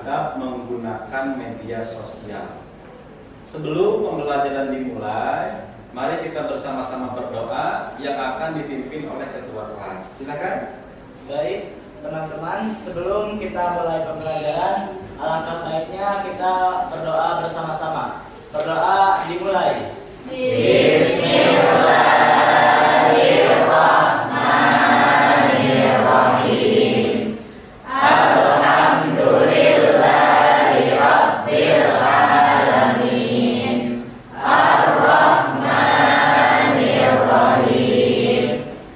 adab menggunakan media sosial. Sebelum pembelajaran dimulai, mari kita bersama-sama berdoa yang akan dipimpin oleh ketua kelas. Silakan. Baik, teman-teman, sebelum kita mulai pembelajaran, alangkah baiknya kita berdoa bersama-sama. Berdoa dimulai. Bismillahirrahmanirrahim. Alhamdulillahirabbil alamin. Ar-Rahmanir-Rahim.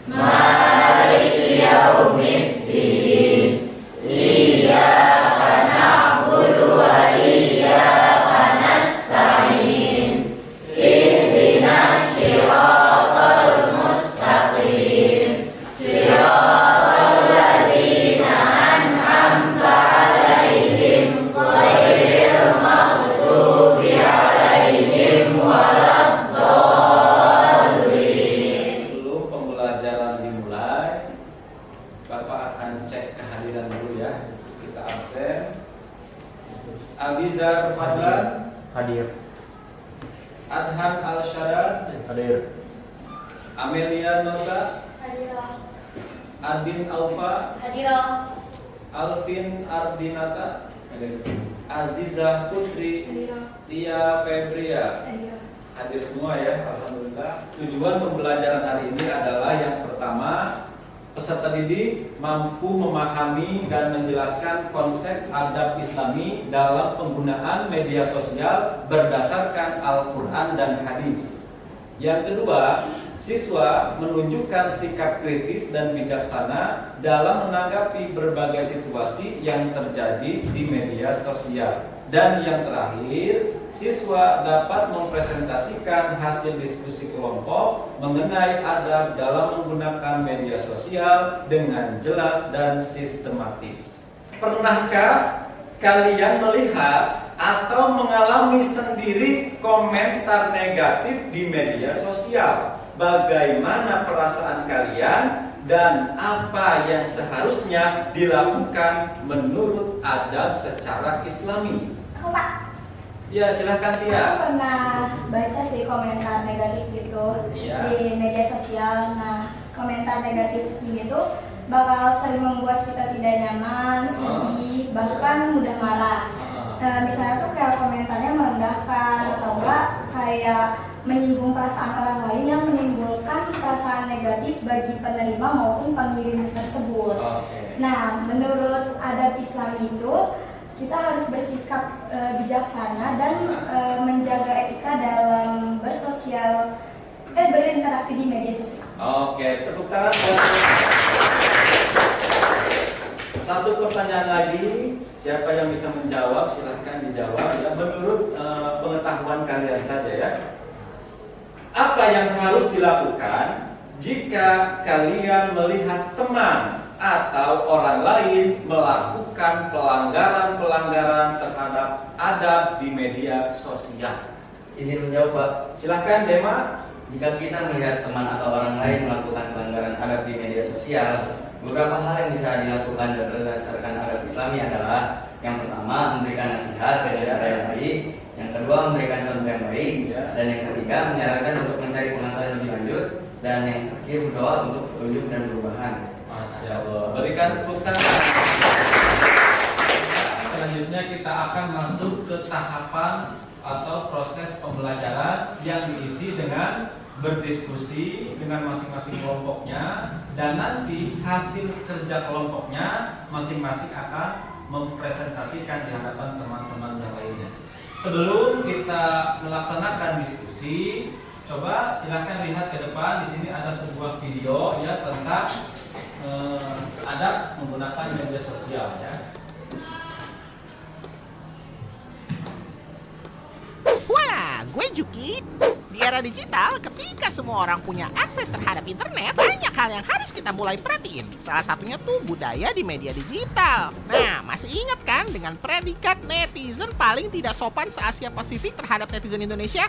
Maliki yaumiddin. Iyyaka na'budu wa iyyaka nasta'in. Ihdinas siratal mustaqim. Siratal ladzina an'amta 'alaihim ghairil maghdubi 'alaihim waladdallin. Sebelum pembelajaran dimulai, Bapak akan cek kehadiran dulu ya. Kita absen. Abizar Fadlan, Hadir. Adhan Al-Syarad, Hadir. Amelia Nosa, Hadirah. Adin Aufa, Hadirah. Alvin Ardinata, Azizah Putri, Hadirah. Tia Febria. Hadirah. Hadir semua ya, alhamdulillah. Tujuan pembelajaran hari ini adalah yang pertama, peserta didik mampu memahami dan menjelaskan konsep adab Islami dalam penggunaan media sosial berdasarkan Al-Quran dan hadis. Yang kedua, siswa menunjukkan sikap kritis dan bijaksana dalam menanggapi berbagai situasi yang terjadi di media sosial. Dan yang terakhir, siswa dapat mempresentasikan hasil diskusi kelompok mengenai adab dalam menggunakan media sosial dengan jelas dan sistematis. Pernahkah kalian melihat atau mengalami sendiri komentar negatif di media sosial? Bagaimana perasaan kalian dan apa yang seharusnya dilakukan menurut adab secara Islami? Aku Pak, Ya, silahkan aku Tia. pernah baca sih komentar negatif gitu Iya. di media sosial. Nah, komentar negatif ini tuh bakal sering membuat kita tidak nyaman, sedih, bahkan mudah marah. Misalnya tuh kayak komentarnya merendahkan atau enggak kayak menyinggung perasaan orang lain yang menimbulkan perasaan negatif bagi penerima maupun pengirim tersebut. Oke. Nah, menurut adab Islam itu kita harus bersikap bijaksana dan menjaga etika dalam berinteraksi di media sosial. Oke, tepuk tangan. Satu pertanyaan lagi, siapa yang bisa menjawab silahkan dijawab ya, menurut pengetahuan kalian saja ya. Apa yang harus dilakukan jika kalian melihat teman atau orang lain melakukan pelanggaran-pelanggaran terhadap adab di media sosial? Izin menjawab, Pak. Silahkan Dema. Jika kita melihat teman atau orang lain melakukan pelanggaran adab di media sosial, beberapa hal yang bisa dilakukan berdasarkan adab Islami adalah yang pertama, memberikan nasihat dengan cara yang baik, yang kedua, memberikan contoh yang baik, dan yang ketiga, menyarankan untuk mencari pengetahuan lebih lanjut, dan yang terakhir, berdoa untuk petunjuk dan perubahan. Masya Allah. Berikan tepuk tangan. Selanjutnya kita akan masuk ke tahapan atau proses pembelajaran yang diisi dengan berdiskusi dengan masing-masing kelompoknya, dan nanti hasil kerja kelompoknya masing-masing akan mempresentasikan di hadapan teman-teman yang lainnya. Sebelum kita melaksanakan diskusi, coba silahkan lihat ke depan. Di sini ada sebuah video ya tentang adab menggunakan media sosial ya. Wah, gue Juki. Di era digital, ketika semua orang punya akses terhadap internet, banyak hal yang harus kita mulai perhatiin. Salah satunya tuh budaya di media digital. Nah, masih ingat kan dengan predikat netizen paling tidak sopan se-Asia Pasifik terhadap netizen Indonesia?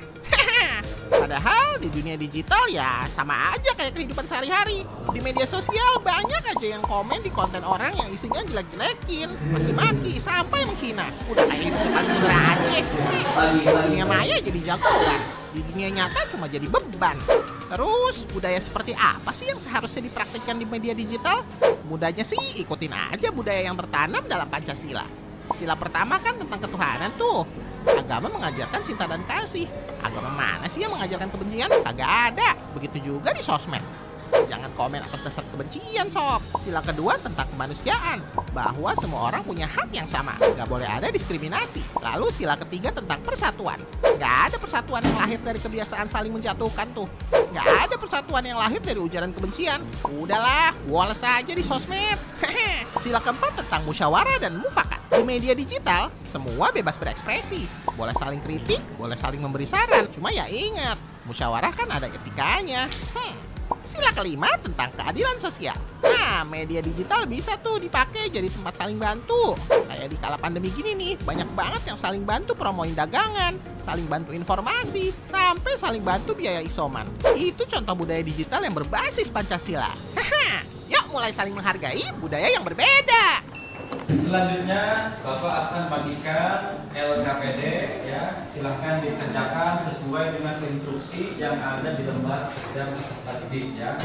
Padahal di dunia digital ya sama aja kayak kehidupan sehari-hari. Di media sosial banyak aja yang komen di konten orang yang isinya jelek-jelekin, maki-maki, sampai menghina. Udah kayak hidup depan bener aja. Di dunia maya jadi jagoan, di dunia nyata cuma jadi beban. Terus budaya seperti apa sih yang seharusnya dipraktikkan di media digital? Mudahnya sih ikutin aja budaya yang tertanam dalam Pancasila. Sila pertama kan tentang ketuhanan tuh. Agama mengajarkan cinta dan kasih. Agama mana sih yang mengajarkan kebencian? Kagak ada. Begitu juga di sosmed. Jangan komen atas dasar kebencian, sob. Sila kedua tentang kemanusiaan, bahwa semua orang punya hak yang sama, gak boleh ada diskriminasi. Lalu sila ketiga tentang persatuan. Gak ada persatuan yang lahir dari kebiasaan saling menjatuhkan tuh. Gak ada persatuan yang lahir dari ujaran kebencian. Udahlah, wales aja di sosmed. Sila keempat tentang musyawarah dan mufakat. Di media digital, semua bebas berekspresi. Boleh saling kritik, boleh saling memberi saran. Cuma ya ingat, musyawarah kan ada etikanya. Sila kelima tentang keadilan sosial. Nah, media digital bisa tuh dipakai jadi tempat saling bantu. Kayak di kala pandemi gini nih, banyak banget yang saling bantu promoin dagangan, saling bantu informasi, sampai saling bantu biaya isoman. Itu contoh budaya digital yang berbasis Pancasila. Yuk mulai saling menghargai budaya yang berbeda. Selanjutnya Bapak akan bagikan LKPD ya, silahkan dikerjakan sesuai dengan instruksi yang ada di lembar kerja peserta didik ya.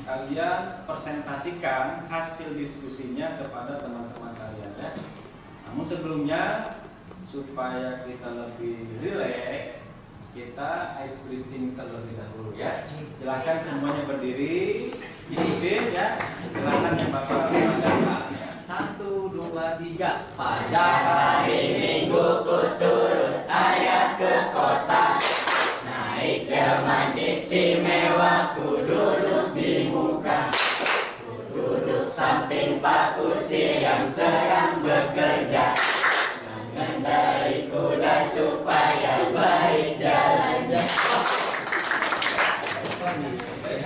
Kalian presentasikan hasil diskusinya kepada teman-teman kalian ya. Namun sebelumnya supaya kita lebih rileks, kita ice breathing terlebih dahulu ya. Silahkan semuanya berdiri, ikutin ya. Silahkan yang Bapak lakukan ya. 1, 2, 3. Pada hari Minggu ku turut ayah ke kota, naik delman istimewa, ku duduk di muka, ku duduk samping Pak Kusir yang sedang bekerja, mengendarai kuda supaya baik jalannya.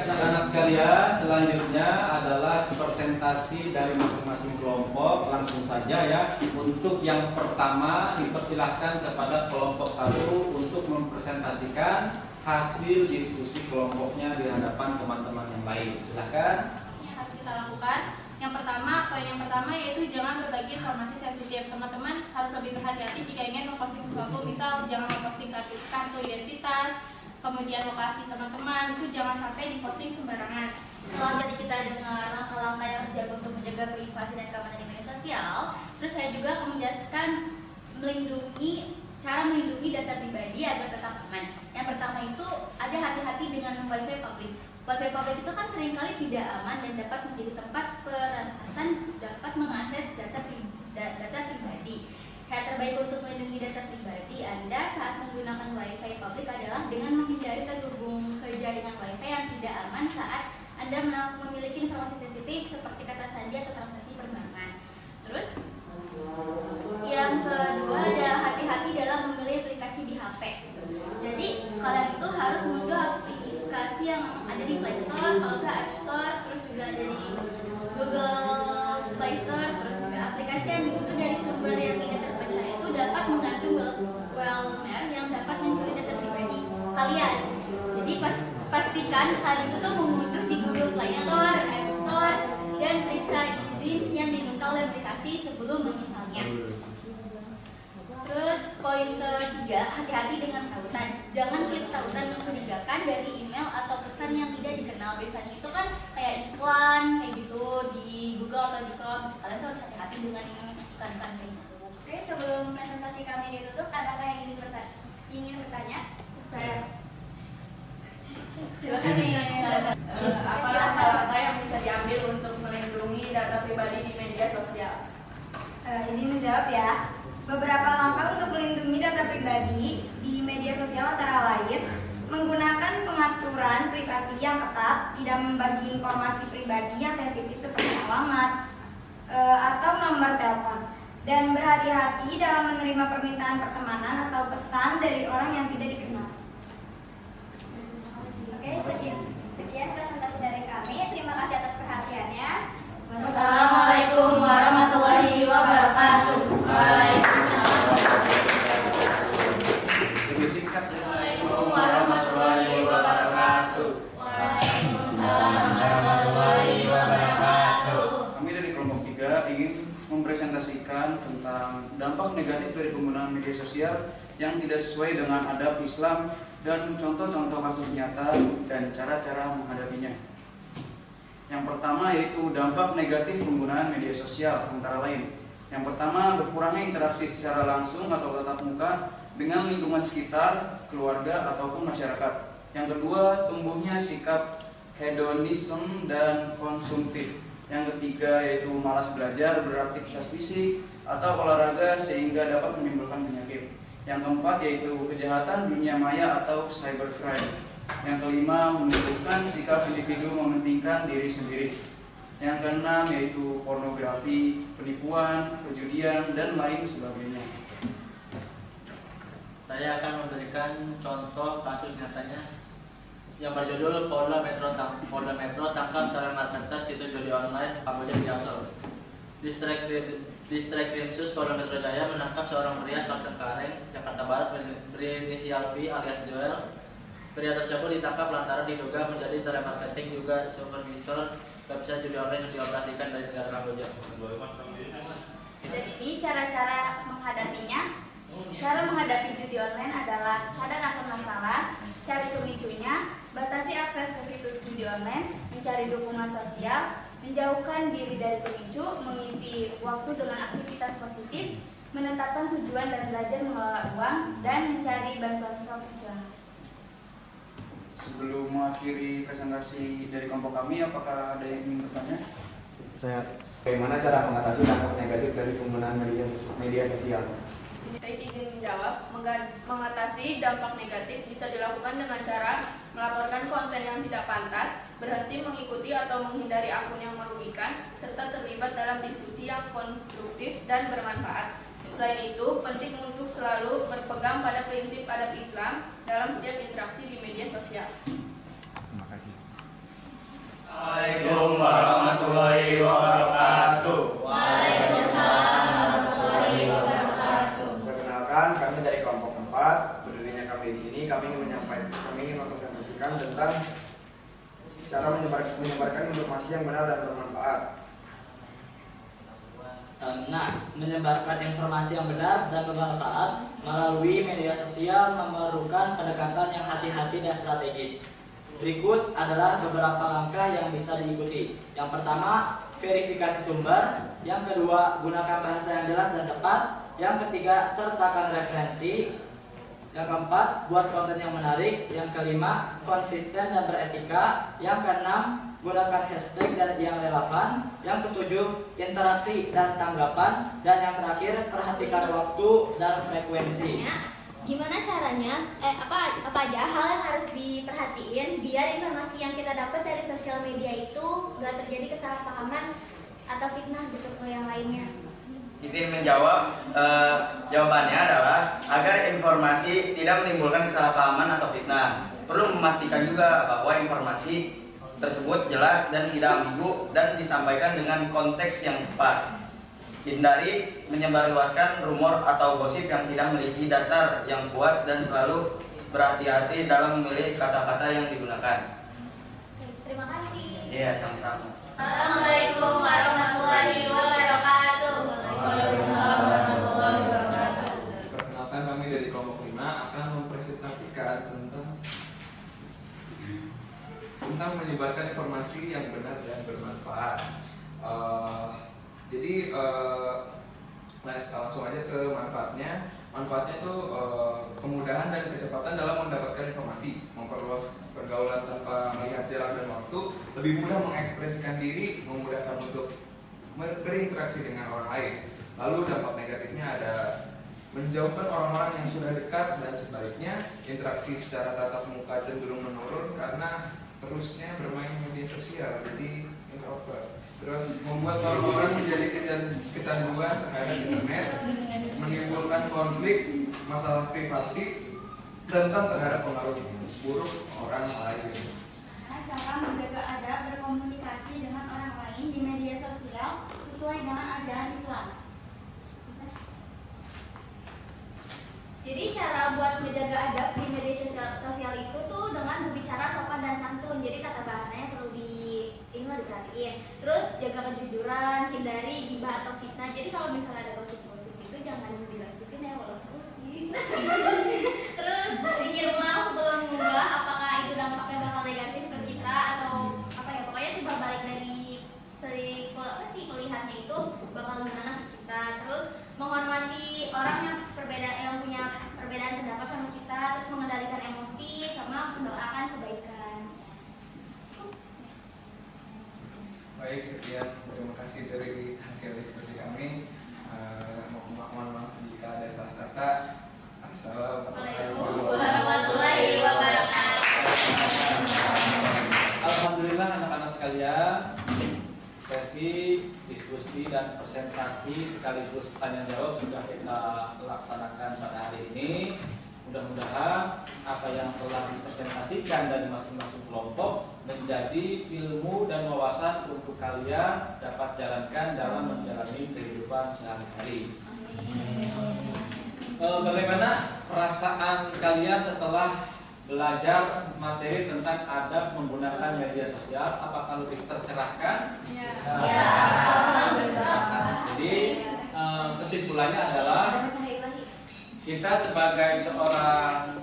Anak-anak sekalian, selanjutnya adalah presentasi dari masing-masing kelompok. Langsung saja ya. Untuk yang pertama dipersilahkan kepada kelompok 1 untuk mempresentasikan hasil diskusi kelompoknya di hadapan teman-teman yang lain. Silakan. Yang harus kita lakukan, poin yang pertama yaitu jangan berbagi informasi sensitif. Teman-teman harus lebih berhati-hati jika ingin memposting sesuatu. Misal jangan memposting kartu identitas, kemudian lokasi teman-teman, itu jangan sampai diposting sembarangan. Setelah tadi kita dengar langkah-langkah yang harus diambil untuk menjaga privasi dan keamanan di media sosial, terus saya juga akan menjelaskan cara melindungi data pribadi agar tetap aman. Yang pertama itu ada hati-hati dengan wifi publik. Wifi publik itu kan seringkali tidak aman dan dapat menjadi tempat perampasan, dapat mengakses data pribadi. Cara terbaik untuk melindungi data pribadi Anda saat menggunakan wifi publik adalah dengan menghindari terhubung ke jaringan wifi yang tidak aman saat Anda memiliki informasi sensitif seperti kata sandi atau transaksi perbankan. Terus yang kedua adalah hati-hati dalam memilih aplikasi di HP. Jadi kalian itu harus mengunduh aplikasi yang ada di Play Store, kalau nggak App Store, terus juga ada di Google Play Store, terus juga aplikasi yang diunduh dari sumber yang tidak terpercaya itu dapat mengandung malware yang dapat mencuri data pribadi kalian. Jadi pastikan kalian itu tuh mengunduh di Google Play Store, App Store, dan periksa izin yang diminta oleh aplikasi sebelum menginstalnya. Terus poin ketiga, hati-hati dengan tautan. Jangan klik tautan mencurigakan dari email atau pesan yang tidak dikenal. Biasanya itu kan kayak iklan kayak gitu di Google atau di Chrome. Kalian tuh harus hati-hati. hati dengan iklan-iklan kayak gitu. Oke, sebelum presentasi kami ditutup, adakah yang ingin bertanya? Saya. Silakan ya. Apa langkah-langkah yang bisa diambil untuk melindungi data pribadi di media sosial? Izin menjawab ya. Beberapa langkah untuk melindungi data pribadi di media sosial antara lain menggunakan pengaturan privasi yang ketat, tidak membagi informasi pribadi yang sensitif seperti alamat atau nomor telepon, dan berhati-hati dalam menerima permintaan pertemanan atau pesan dari orang yang tidak dikenal. Oke, sekian presentasi dari kami. Terima kasih atas perhatiannya. Wassalamualaikum warahmatullahi wabarakatuh. Lebih singkat ya. Waalaikumsalam warahmatullahi wabarakatuh. Waalaikumsalam warahmatullahi wabarakatuh. Kami dari kelompok 3 ingin mempresentasikan tentang dampak negatif dari penggunaan media sosial yang tidak sesuai dengan adab Islam dan contoh-contoh kasus nyata dan cara-cara menghadapinya. Yang pertama yaitu dampak negatif penggunaan media sosial antara lain. Yang pertama, berkurangnya interaksi secara langsung atau tatap muka dengan lingkungan sekitar, keluarga ataupun masyarakat. Yang kedua, tumbuhnya sikap hedonisme dan konsumtif. Yang ketiga yaitu malas belajar, beraktivitas fisik atau olahraga sehingga dapat menimbulkan penyakit. Yang keempat yaitu kejahatan dunia maya atau cybercrime. Yang kelima, menunjukkan sikap individu mementingkan diri sendiri. Yang keenam yaitu pornografi, penipuan, kejudian, dan lain sebagainya. Saya akan memberikan contoh kasus nyatanya yang berjudul Polda Metro tangkap telemarketer situs judi online Kamboja di Jaksel. Distrik Krimsus Polda Metro Jaya menangkap seorang pria asal Cengkareng, Jakarta Barat berinisial V alias Joel. Pria tersebut ditangkap lantaran diduga menjadi telemarketing juga supervisor website judi online yang dioperasikan dari negara Kamboja. Dan ini cara-cara menghadapinya. Cara menghadapi judi online adalah sadar akan masalah, cari pemicunya, batasi akses ke situs judi online, mencari dukungan sosial, menjauhkan diri dari pemicu, mengisi waktu dengan aktivitas positif, menetapkan tujuan dan belajar mengelola uang, dan mencari bantuan profesional. Sebelum mengakhiri presentasi dari kelompok kami, apakah ada yang ingin bertanya? Bagaimana cara mengatasi dampak negatif dari penggunaan media sosial? Saya izin menjawab, mengatasi dampak negatif bisa dilakukan dengan cara melaporkan konten yang tidak pantas, berhenti mengikuti atau menghindari akun yang merugikan, serta terlibat dalam diskusi yang konstruktif dan bermanfaat. Selain itu, penting untuk selalu berpegang pada prinsip adab Islam dalam setiap interaksi di media sosial. Terima kasih. Waalaikumsalam warahmatullahi wabarakatuh. Waalaikumsalam warahmatullahi wabarakatuh. Perkenalkan, kami dari kelompok 4. Berdirinya kami di sini, kami ingin mempresentasikan tentang cara menyebarkan informasi yang benar dan bermanfaat. Nah, menyebarkan informasi yang benar dan bermanfaat melalui media sosial memerlukan pendekatan yang hati-hati dan strategis. Berikut adalah beberapa langkah yang bisa diikuti. Yang pertama, verifikasi sumber. Yang kedua, gunakan bahasa yang jelas dan tepat. Yang ketiga, sertakan referensi. Yang keempat, buat konten yang menarik. Yang kelima, konsisten dan beretika. Yang keenam, gunakan hashtag dan yang relevan. Yang ketujuh, interaksi dan tanggapan. Dan yang terakhir, perhatikan waktu dan frekuensi. Gimana caranya? Apa aja hal yang harus diperhatiin biar informasi yang kita dapat dari sosial media itu nggak terjadi kesalahpahaman atau fitnah gitu ke yang lainnya? Izin menjawab, jawabannya adalah agar informasi tidak menimbulkan kesalahpahaman atau fitnah. Perlu memastikan juga bahwa informasi tersebut jelas dan tidak ambigu dan disampaikan dengan konteks yang tepat. Hindari menyebarluaskan rumor atau gosip yang tidak memiliki dasar yang kuat dan selalu berhati-hati dalam memilih kata-kata yang digunakan. Terima kasih. Iya, sama-sama. Assalamualaikum warahmatullahi wabarakatuh. Perkenalkan, kami dari kelompok 5 akan mempresentasikan tentang menyebarkan informasi yang benar dan bermanfaat. Jadi langsung aja ke manfaatnya. Manfaatnya itu kemudahan dan kecepatan dalam mendapatkan informasi, memperluas pergaulan tanpa melihat jarak dan waktu, lebih mudah mengekspresikan diri, memudahkan untuk berinteraksi dengan orang lain. Lalu dampak negatifnya ada menjauhkan orang-orang yang sudah dekat, dan sebaliknya interaksi secara tatap muka cenderung menurun karena terusnya bermain media sosial, jadi introvert. Terus membuat orang-orang menjadi kecanduan terhadap internet, menimbulkan konflik, masalah privasi, rentan terhadap pengaruh buruk orang lain. Cara menjaga adab berkomunikasi dengan orang lain di media sosial sesuai dengan ajaran Islam. Jadi cara buat menjaga adab di media sosial itu tuh dengan berbicara sopan dan santun. Jadi kata bahasanya perlu diperhatiin. Terus jaga kejujuran, hindari gibah atau fitnah. Jadi kalau misalnya ada gosip-gosip itu jangan dilanjutin ya, walau seru sih. Terus pikir ulang sebelum mengunggah apakah itu dampaknya bakal negatif ke kita atau apa ya, pokoknya tiba balik dari pelihatnya itu bakal gimana ke kita. Terus menghormati orang yang punya perbedaan pendapat sama kita, terus mengendalikan emosi sama mendoakan kebaikan. Baik, sekian, terima kasih dari hasil diskusi kami. Mohon maaf jika ada salah kata. Assalamualaikum warahmatullahi wabarakatuh. Alhamdulillah anak-anak sekalian, sesi diskusi dan presentasi sekaligus tanya jawab sudah kita laksanakan pada hari ini. Mudah-mudahan apa yang telah dipresentasikan dari masing-masing kelompok menjadi ilmu dan wawasan untuk kalian dapat jalankan dalam menjalani kehidupan sehari-hari. Bagaimana perasaan kalian setelah belajar materi tentang adab menggunakan media sosial? Apakah lebih tercerahkan? Ya. Jadi kesimpulannya adalah kita sebagai seorang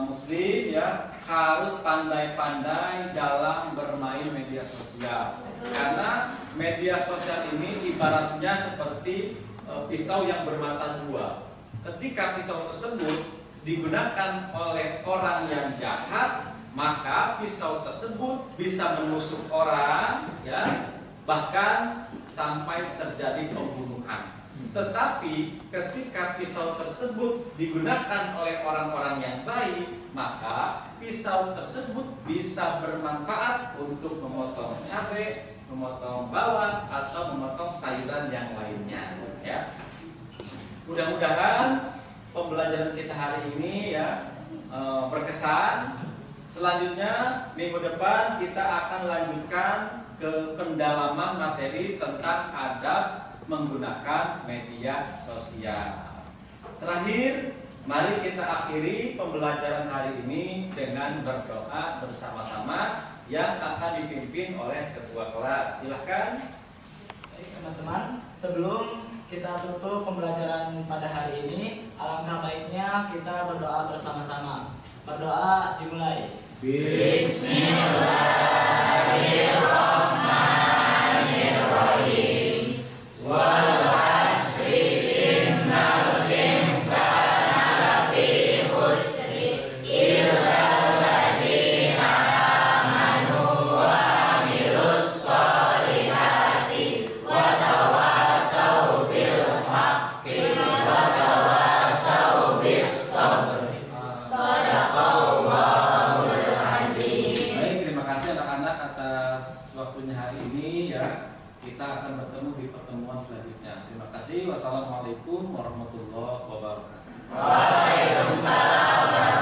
muslim ya harus pandai-pandai dalam bermain media sosial. Karena media sosial ini ibaratnya seperti pisau yang bermata dua. Ketika pisau tersebut digunakan oleh orang yang jahat, maka pisau tersebut bisa menusuk orang ya, bahkan sampai terjadi pembunuhan. Tetapi ketika pisau tersebut digunakan oleh orang-orang yang baik, maka pisau tersebut bisa bermanfaat untuk memotong cabai, memotong bawang, atau memotong sayuran yang lainnya ya. Mudah-mudahan pembelajaran kita hari ini ya berkesan. Selanjutnya minggu depan kita akan lanjutkan ke pendalaman materi tentang adab menggunakan media sosial. Terakhir, mari kita akhiri pembelajaran hari ini dengan berdoa bersama-sama yang akan dipimpin oleh ketua kelas. Silakan. Baik teman-teman, sebelum kita tutup pembelajaran pada hari ini, alangkah baiknya kita berdoa bersama-sama. Berdoa dimulai. Bismillahirrahmanirrahim. Wal asri innal insana lafi khusri illa alladziina amanu wa amilus sholihati wa tawassaw bil haqqi wa tawassaw bis sabri. Shadaqallahul azim. Baik, terima kasih anak-anak atas waktunya hari ini ya. Kita akan bertemu di pertemuan selanjutnya. Terima kasih. Wassalamualaikum warahmatullahi wabarakatuh. Waalaikumsalam.